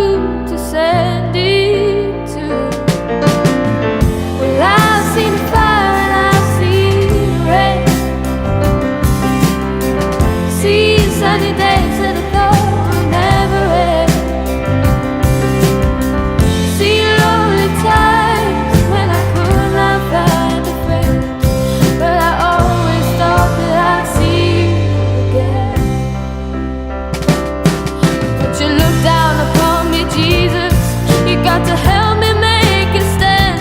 who to send it to. Well, I've seen the fire and I've seen the rain, seen sunny days that I thought would never end, seen lonely times when I could not find a friend, but I always thought that I'd see you again. But you look down upon me, Jesus, you got to help me make a stand.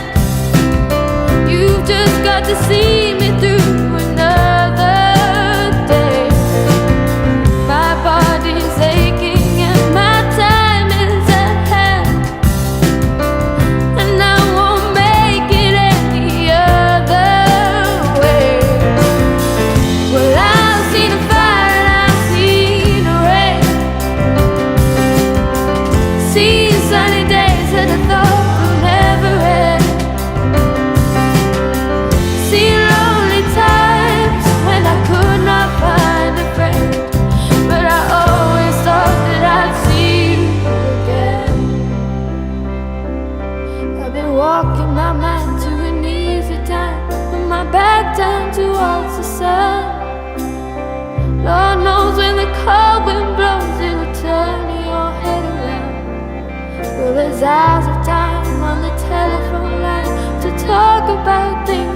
You've just got to see me through another day. My body's aching and my time is at hand, and I won't make it any other way. Well, I've seen the fire and I've seen the rain, seen sunny days that I thought would never end, seen lonely times when I could not find a friend, but I always thought that I'd see you again. I've been walking my mind to an easy time, with my back turned towards the sun. Lord knows when the cold wind blows, it'll turn your head around. Well, there's hours of time on the telephone